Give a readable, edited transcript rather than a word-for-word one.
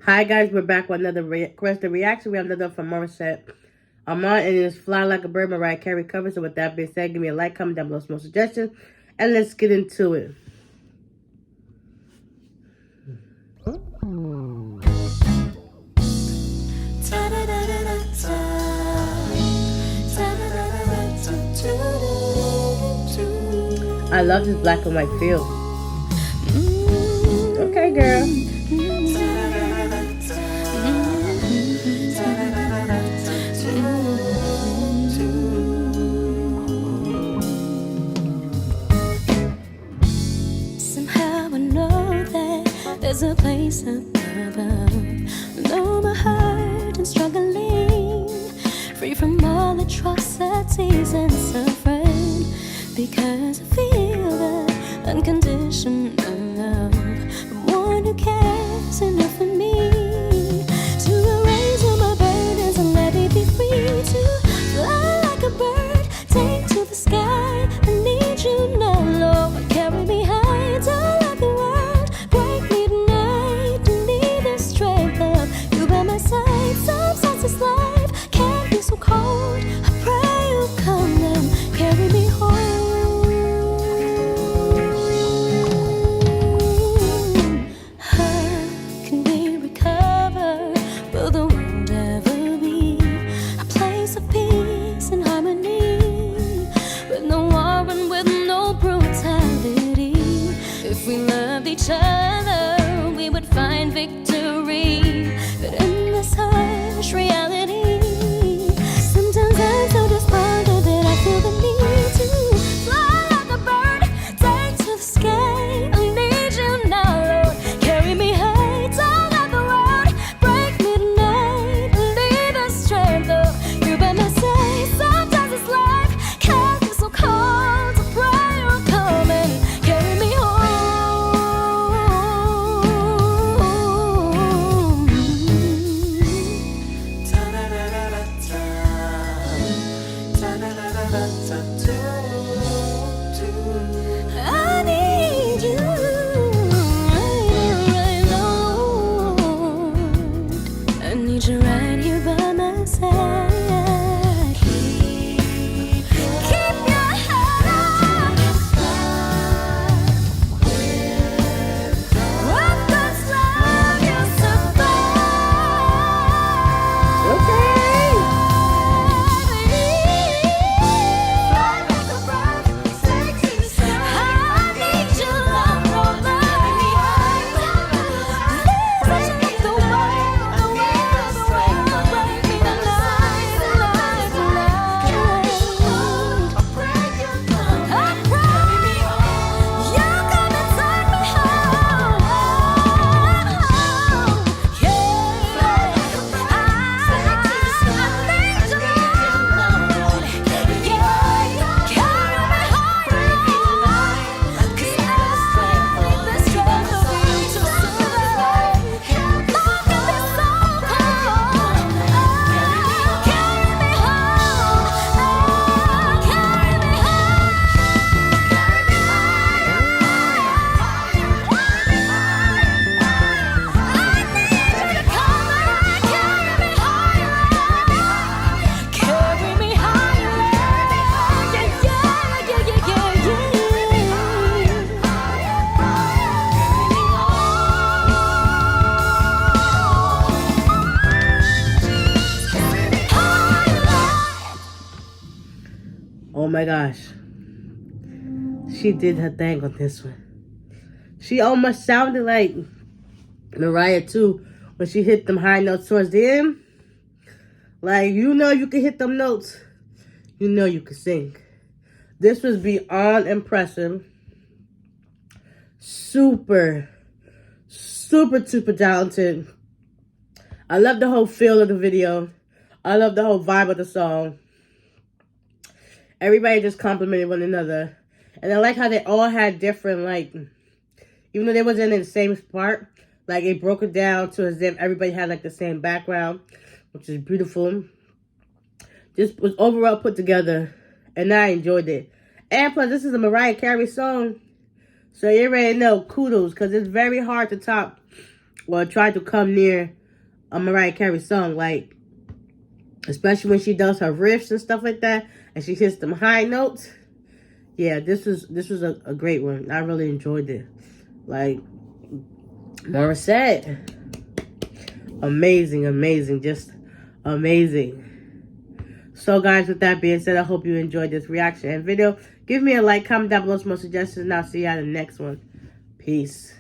Hi guys, we're back with another requested reaction. We have another from Morissette. I'm on and it's Fly Like a Bird, Mariah Carey cover. So with that being said, give me a like, comment down below, some more suggestions, and let's get into it. I love this black and white feel. Okay, girl. There's a place up above. Though my heart is struggling, free from all atrocities and suffering, because I feel the unconditional love from one who cares enough for me to erase all my burdens and let me be free to fly like a bird, take to the sky. I need you now, Lord. Carry me high, don't let the world break me tonight. I need the strength of you by my side. Sometimes this life can be so cold. I pray you come and carry me home. How can we recover? Will the world ever be a place of peace and harmony, with no war and with no brutality? If we loved each other, we would find victory. But in this harsh reality, sometimes I'm so despondent that I feel the need to fly like a bird, take to the sky. I need you now, Lord. Carry me high, don't let the world break me tonight. I need the strength of you by my side. Sometimes this life can be so cold. I pray you'll come and carry me home. I need you right now. I need you right here by my side. Keep your head up. What God's love you survive. Okay. Fly like a bird, take to the sky. I need your love, Lord, carry me high. Please, I should the world, the break me tonight, I pray you come, you come and take me home. Yeah, I need you, Lord. Carry me high, 'cause I need the strength of you to survive. Life can be so cold. Carry me home, carry me Oh my gosh. She did her thing on this one. She almost sounded like Mariah too when she hit them high notes towards the end. Like, you know you can hit them notes. You know you can sing. This was beyond impressive. Super talented. I love the whole feel of the video. I love the whole vibe of the song. Everybody just complimented one another. And I like how they all had different, like, even though they wasn't in the same part, like, it broke it down to as if everybody had, like, the same background, which is beautiful. Just was overall put together, and I enjoyed it. And plus, this is a Mariah Carey song, so you already know, kudos, because it's very hard to top or try to come near a Mariah Carey song, like especially when she does her riffs and stuff like that, and she hits them high notes. Yeah, this was a great one. I really enjoyed it. Like Morissette, amazing, just amazing. So guys, with that being said, I hope you enjoyed this reaction and video. Give me a like, comment down below some more suggestions, and I'll see you on the next one. Peace.